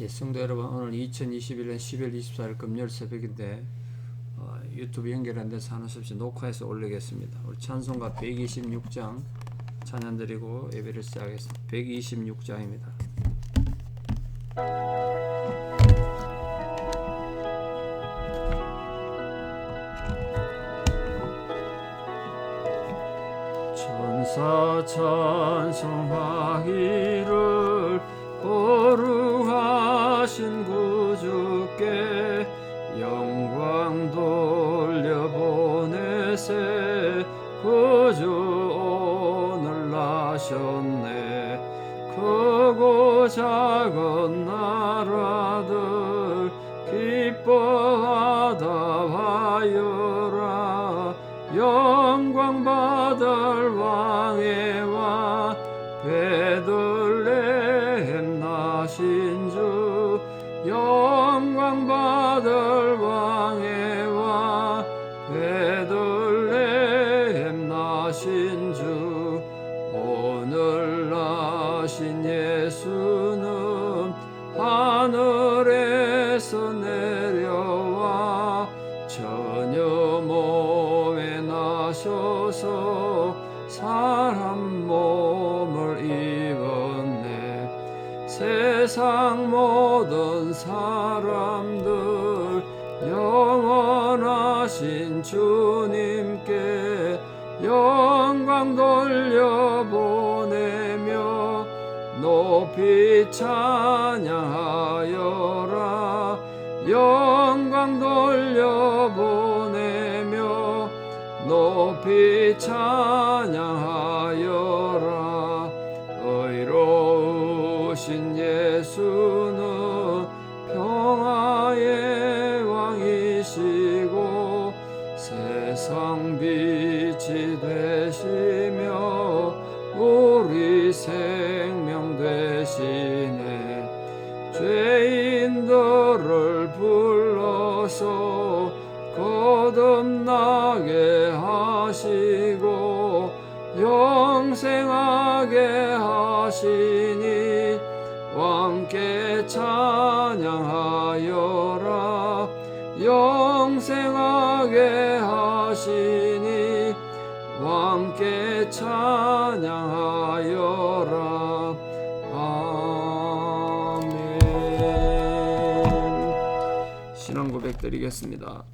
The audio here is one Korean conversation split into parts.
성도 여러분, 오늘 2021년 10월 24일 금요일 새벽인데 유튜브 연결 안 돼서 하는 수 없이 녹화해서 올리겠습니다. 우리 찬송가 126장 찬양 드리고 예배를 시작하겠습니다. 126장입니다. 천사 찬송하기를 거룩하신 구주께 영광 돌려보내세. 구주 오늘 나셨네. 크고 작은 나라들 기뻐하다 하여라. 영광 받을 왕의 왕 베들레헴 나신 주. 영광 받을 왕의 왕 베들레헴 나신 주. 오늘 나신 예수는 하늘에서 내려와 처녀 몸에 나셔서 사람 몸을 입었네. 세상 모든 사람들 영원하신 주님께 영광 돌려보내며 높이 찬양하여라. 영광 돌려보내며 높이 찬양하여라. 의로우신 예수는 평화의 왕이시고 세상 빛이 되시며 우리 생명 되시네. 죄인들을 불러서 거듭나게 하시고 영생하게 하시니 왕께 찬양하여라. 영생하게 하시니 왕께 찬양하여라. 아멘. 신앙 고백 드리겠습니다.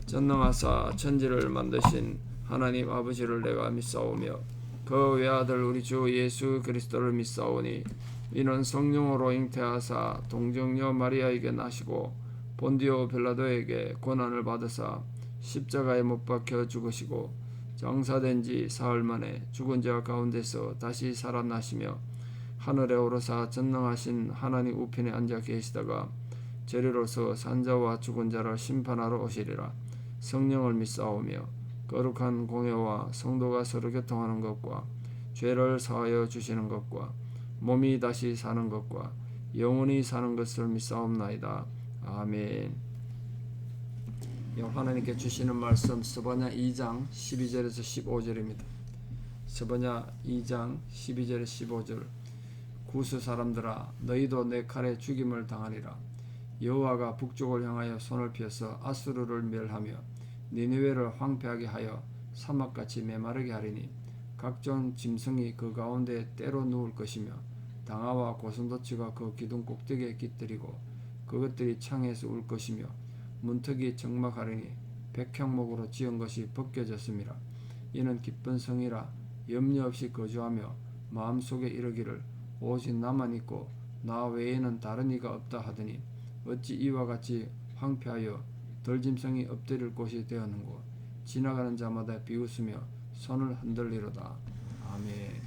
전능하사 천지를 만드신 하나님 아버지를 내가 믿사오며 그 외아들 우리 주 예수 그리스도를 믿사오니 이는 성령으로 잉태하사 동정녀 마리아에게 나시고 본디오 빌라도에게 고난을 받으사 십자가에 못 박혀 죽으시고 장사된 지 사흘 만에 죽은 자 가운데서 다시 살아나시며 하늘에 오르사 전능하신 하나님 우편에 앉아 계시다가 저리로서 산자와 죽은 자를 심판하러 오시리라. 성령을 믿사오며 거룩한 공회와 성도가 서로 교통하는 것과 죄를 사하여 주시는 것과 몸이 다시 사는 것과 영원히 사는 것을 믿사옵나이다. 아멘. 하나님께 주시는 말씀 스바냐 2장 12절에서 15절입니다. 스바냐 2장 12절에서 15절. 구스 사람들아 너희도 내 칼에 죽임을 당하리라. 여호와가 북쪽을 향하여 손을 펴서 아수르를 멸하며 니느웨를 황폐하게 하여 사막같이 메마르게 하리니 각종 짐승이 그 가운데 때로 누울 것이며 당아와 고슴도치가 그 기둥 꼭대기에 깃들이고 그것들이 창에서 울 것이며 문턱이 적막하리니 백향목으로 지은 것이 벗겨졌음이라. 이는 기쁜 성이라 염려 없이 거주하며 마음속에 이르기를 오직 나만 있고 나 외에는 다른 이가 없다 하더니 어찌 이와 같이 황폐하여 덜짐승이 엎드릴 곳이 되었는고. 지나가는 자마다 비웃으며 손을 흔들리로다. 아멘.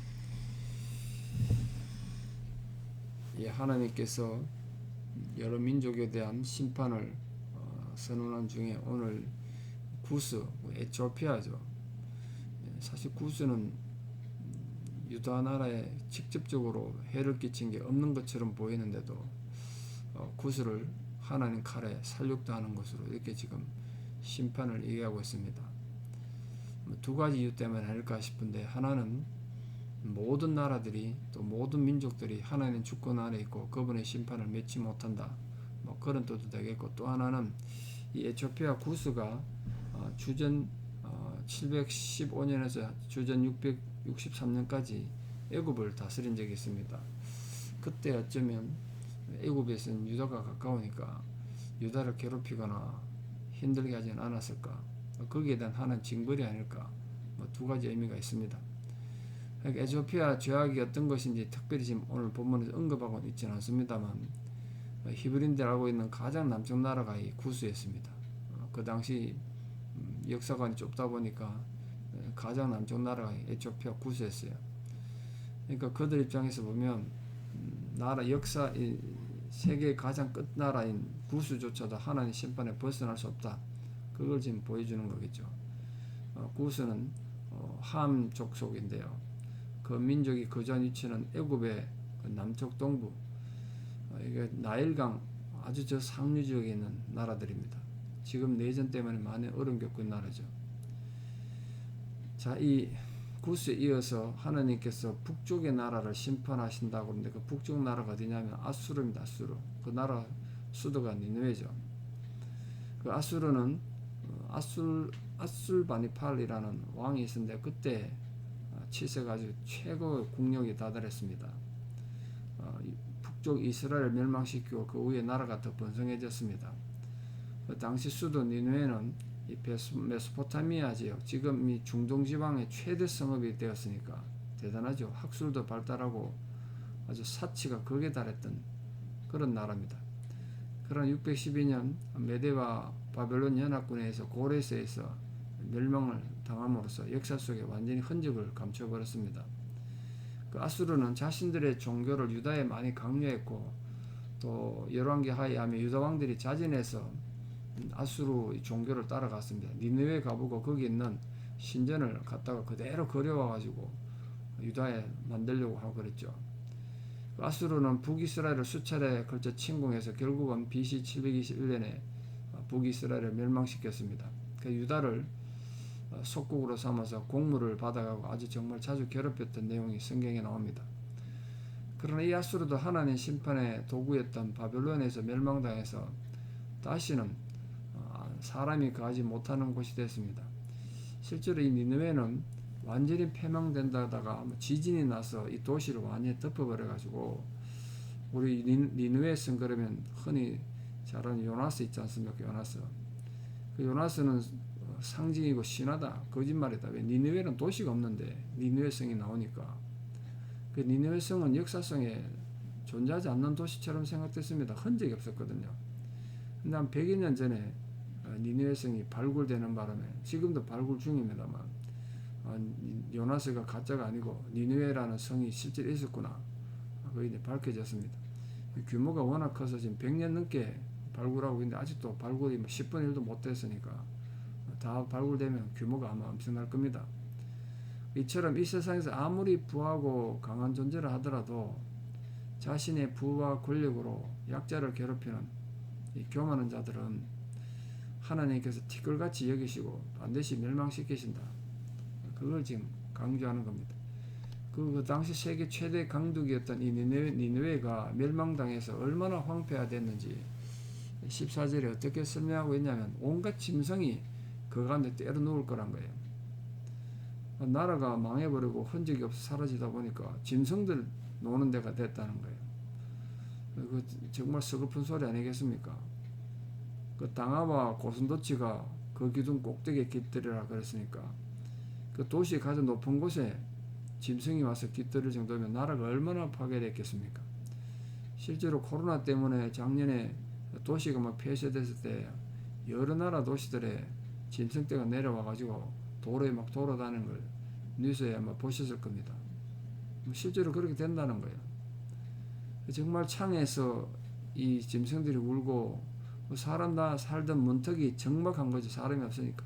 하나님께서 여러 민족에 대한 심판을 선언한 중에 오늘 구스, 에티오피아죠. 사실 구스는 유다 나라에 직접적으로 해를 끼친 게 없는 것처럼 보이는데도 구스를 하나님 칼에 살육당하는 것으로 이렇게 지금 심판을 얘기하고 있습니다. 두 가지 이유 때문에 아닐까 싶은데, 하나는 모든 나라들이 또 모든 민족들이 하나님 주권 아래 있고 그분의 심판을 맺지 못한다. 뭐 그런 뜻도 되겠고, 또 하나는 이 에티오피아 구스가 주전 715년에서 주전 663년까지 애굽을 다스린 적이 있습니다. 그때 어쩌면 애굽에서는 유다가 가까우니까 유다를 괴롭히거나 힘들게 하진 않았을까, 거기에 대한 하나님 징벌이 아닐까, 뭐 두 가지 의미가 있습니다. 그러니까 에티오피아 죄악이 어떤 것인지 특별히 지금 오늘 본문에서 언급하고는 있지는 않습니다만, 히브리인들 알고 있는 가장 남쪽 나라가 이 구스였습니다. 그 당시 역사관이 좁다 보니까 가장 남쪽 나라가 에티오피아 구스였어요. 그러니까 그들 입장에서 보면 나라 역사, 세계의 가장 끝나라인 구스조차도 하나님 심판에 벗어날 수 없다. 그걸 지금 보여주는 거겠죠. 구스는 함 족속인데요. 그 민족이 거주한 위치는 애굽의 남쪽 동부, 이게 나일강 아주 저 상류 지역에 있는 나라들입니다. 지금 내전 때문에 많이 어려움 겪고 있는 나라죠. 자, 이 구스에 이어서 하나님께서 북쪽의 나라를 심판하신다고 그러는데, 그 북쪽 나라가 어디냐면 아수르입니다. 아수르. 그 나라 수도가 니느웨죠. 그 아수르는 아술바니팔이라는 왕이 있었는데, 그때 7세가 아주 최고의 국력에 다다랐습니다. 북쪽 이스라엘을 멸망시키고 그 후에 나라가 더 번성해졌습니다. 그 당시 수도 니느웨는 이 메소포타미아 지역, 지금 이 중동 지방의 최대 성읍이 되었으니까 대단하죠. 학술도 발달하고 아주 사치가 극에 달했던 그런 나라입니다. 그러나 612년 메대와 바벨론 연합군에 의해서 고레스에서 멸망을 당함으로써 역사 속에 완전히 흔적을 감춰버렸습니다. 그 아수르는 자신들의 종교를 유다에 많이 강요했고, 또 열왕기 하에 하며 유다 왕들이 자진해서 아수르 종교를 따라갔습니다. 니느웨 가보고 거기 있는 신전을 갖다가 그대로 그려와가지고 유다에 만들려고 하고 그랬죠. 아수르는 북이스라엘을 수차례 걸쳐 침공해서 결국은 BC 721년에 북이스라엘을 멸망시켰습니다. 그 유다를 속국으로 삼아서 공물을 받아가고 아주 정말 자주 괴롭혔던 내용이 성경에 나옵니다. 그러나 이 아수르도 하나님 심판의 도구였던 바벨론에서 멸망당해서 다시는 사람이 거하지 못하는 곳이 됐습니다. 실제로 이 니느웨는 완전히 패망된다다가 지진이 나서 이 도시를 완전히 덮어버려가지고, 우리 니느웨에서 그러면 흔히 잘 아는 요나스 있지 않습니까? 요나스. 그 요나스는 상징이고 신하다, 거짓말이다. 왜? 니느웨는 도시가 없는데 니느웨 성이 나오니까. 그 니느웨 성은 역사성에 존재하지 않는 도시처럼 생각됐습니다. 흔적이 없었거든요. 근데 한 100여 년 전에 니느웨 성이 발굴되는 바람에, 지금도 발굴 중입니다만, 요나스가 가짜가 아니고 니느웨라는 성이 실제로 있었구나, 그게 이제 밝혀졌습니다. 규모가 워낙 커서 지금 100년 넘게 발굴하고 있는데 아직도 발굴이 10분의 1도 못 됐으니까 다 발굴되면 규모가 아마 엄청날 겁니다. 이처럼 이 세상에서 아무리 부하고 강한 존재를 하더라도 자신의 부와 권력으로 약자를 괴롭히는 이 교만한 자들은 하나님께서 티끌같이 여기시고 반드시 멸망시키신다. 그걸 지금 강조하는 겁니다. 그 당시 세계 최대 강국이었던 이 니느웨가 멸망당해서 얼마나 황폐화됐는지 14절에 어떻게 설명하고 있냐면, 온갖 짐승이 그 가운데 때려 누울 거란 거예요. 나라가 망해버리고 흔적이 없어 사라지다 보니까 짐승들 노는 데가 됐다는 거예요. 그 정말 서글픈 소리 아니겠습니까? 그 당하와 고슴도치가 그 기둥 꼭대기에 깃들이라 그랬으니까, 그 도시 가장 높은 곳에 짐승이 와서 깃들일 정도면 나라가 얼마나 파괴됐겠습니까? 실제로 코로나 때문에 작년에 도시가 막 폐쇄됐을 때 여러 나라 도시들에 짐승떼가 내려와가지고 도로에 막 돌아다니는 걸 뉴스에 아마 보셨을 겁니다. 실제로 그렇게 된다는 거예요. 정말 창에서 이 짐승들이 울고, 사람 다 살던 문턱이 적막한 거죠. 사람이 없으니까.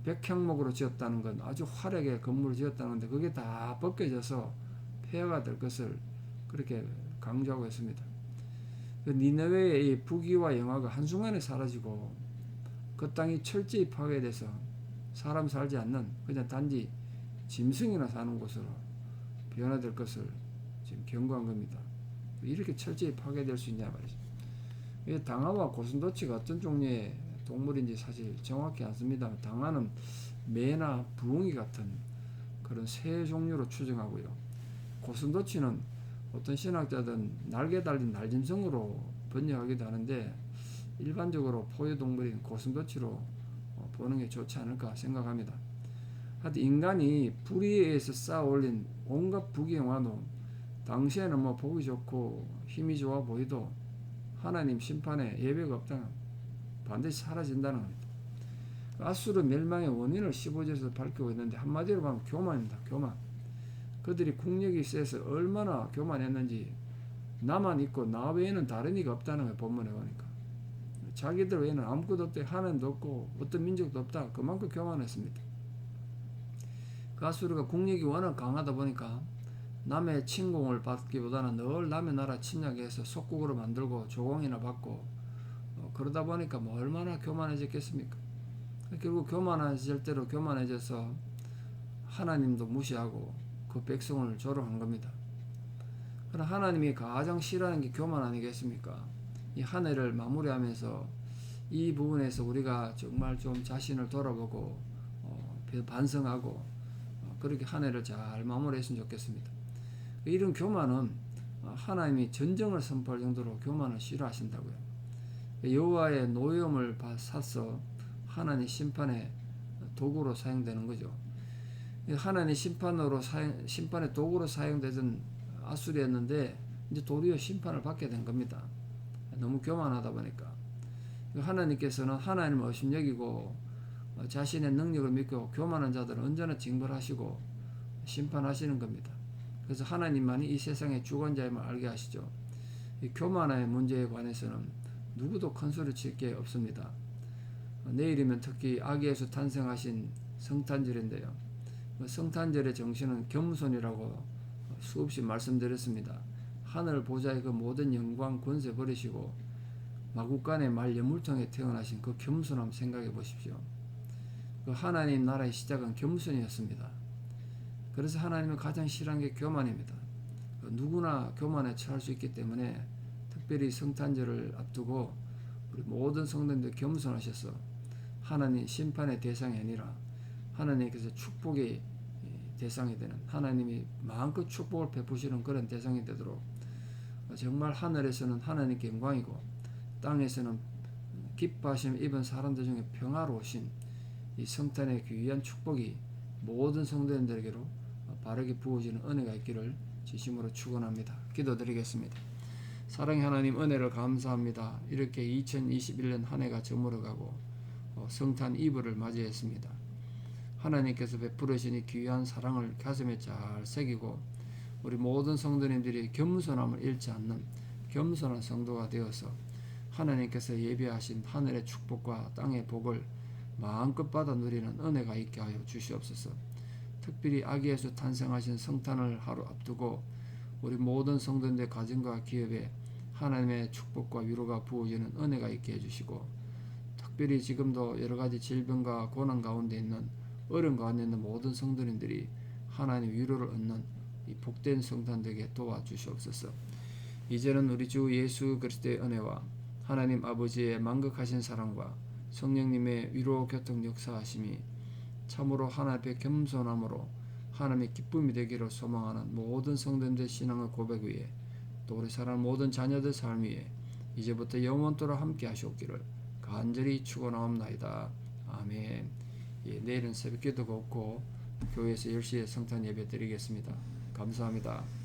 백향목으로 지었다는 건 아주 화려하게 건물을 지었다는데 그게 다 벗겨져서 폐허가 될 것을 그렇게 강조하고 있습니다. 니느웨의 이 부귀와 영화가 한순간에 사라지고 그 땅이 철저히 파괴돼서 사람 살지 않는 그냥 단지 짐승이나 사는 곳으로 변화될 것을 지금 경고한 겁니다. 이렇게 철저히 파괴될 수 있냐 말이죠. 이 당화와 고슴도치가 어떤 종류의 동물인지 사실 정확히 않습니다. 당화는 매나 부엉이 같은 그런 새 종류로 추정하고요. 고슴도치는 어떤 신학자들은 날개 달린 날짐승으로 번역하기도 하는데 일반적으로 포유동물인 고슴도치로 보는 게 좋지 않을까 생각합니다. 하여튼 인간이 불의에 의해서 쌓아 올린 온갖 부귀영화도 당시에는 뭐 보기 좋고 힘이 좋아 보이도 하나님 심판에 예배가 없다는 반드시 사라진다는 겁니다. 아수르 멸망의 원인을 15절에서 밝히고 있는데 한마디로 말하면 교만입니다. 교만. 그들이 국력이 세서 얼마나 교만했는지 나만 있고 나 외에는 다른 이가 없다는 거예요. 본문에 보니까. 자기들 외에는 아무것도 없대. 하나님도 없고 어떤 민족도 없다. 그만큼 교만했습니다. 아수르가 국력이 워낙 강하다 보니까 남의 침공을 받기보다는 늘 남의 나라 침략해서 속국으로 만들고 조공이나 받고 그러다 보니까 뭐 얼마나 교만해졌겠습니까? 결국 교만해질 대로 교만해져서 하나님도 무시하고 그 백성을 조롱한 겁니다. 그럼 하나님이 가장 싫어하는 게 교만 아니겠습니까? 이 한 해를 마무리하면서 이 부분에서 우리가 정말 좀 자신을 돌아보고 반성하고 그렇게 한 해를 잘 마무리했으면 좋겠습니다. 이런 교만은 하나님이 전쟁을 선포할 정도로 교만을 싫어하신다고요. 여호와의 노여움을 사서 하나님 심판의 도구로 사용되는 거죠. 하나님 심판의 도구로 사용되던 아수리였는데 이제 도리어 심판을 받게 된 겁니다. 너무 교만하다 보니까 하나님께서는 하나님을 의심여기고 자신의 능력을 믿고 교만한 자들은 언제나 징벌하시고 심판하시는 겁니다. 그래서 하나님만이 이 세상의 주관자임을 알게 하시죠. 이 교만의 문제에 관해서는 누구도 큰 소리 칠 게 없습니다. 내일이면 특히 아기에서 탄생하신 성탄절인데요. 성탄절의 정신은 겸손이라고 수없이 말씀드렸습니다. 하늘 보좌의 그 모든 영광 권세 버리시고 마국간의 말 여물통에 태어나신 그 겸손함 생각해 보십시오. 그 하나님 나라의 시작은 겸손이었습니다. 그래서 하나님은 가장 싫어하는 게 교만입니다. 누구나 교만에 처할 수 있기 때문에 특별히 성탄절을 앞두고 우리 모든 성도님들 겸손하셔서 하나님 심판의 대상이 아니라 하나님께서 축복의 대상이 되는 하나님이 마음껏 축복을 베푸시는 그런 대상이 되도록 정말 하늘에서는 하나님께 영광이고 땅에서는 기뻐하심을 입은 사람들 중에 평화로우신 이 성탄의 귀한 축복이 모든 성도님들에게로 바르게 부어지는 은혜가 있기를 진심으로 축원합니다. 기도드리겠습니다. 사랑의 하나님 은혜를 감사합니다. 이렇게 2021년 한 해가 저물어가고 성탄 이브를 맞이했습니다. 하나님께서 베풀으신 이 귀한 사랑을 가슴에 잘 새기고 우리 모든 성도님들이 겸손함을 잃지 않는 겸손한 성도가 되어서 하나님께서 예비하신 하늘의 축복과 땅의 복을 마음껏 받아 누리는 은혜가 있게 하여 주시옵소서. 특별히 아기에서 탄생하신 성탄을 하루 앞두고 우리 모든 성도님들 가정과 기업에 하나님의 축복과 위로가 부어지는 은혜가 있게 해주시고 특별히 지금도 여러가지 질병과 고난 가운데 있는 어려움 가운데 있는 모든 성도님들이 하나님 위로를 얻는 이 복된 성탄 되게 도와주시옵소서. 이제는 우리 주 예수 그리스도의 은혜와 하나님 아버지의 만극하신 사랑과 성령님의 위로 교통 역사하심이 참으로 하나님 앞에 겸손함으로 하나님의 기쁨이 되기를 소망하는 모든 성도님들 신앙의 고백 위에 또 우리 사랑 모든 자녀들 삶 위에 이제부터 영원토록 함께 하시옵기를 간절히 축원하옵나이다. 아멘. 내일은 새벽기도가 없고 교회에서 10시에 성탄 예배 드리겠습니다. 감사합니다.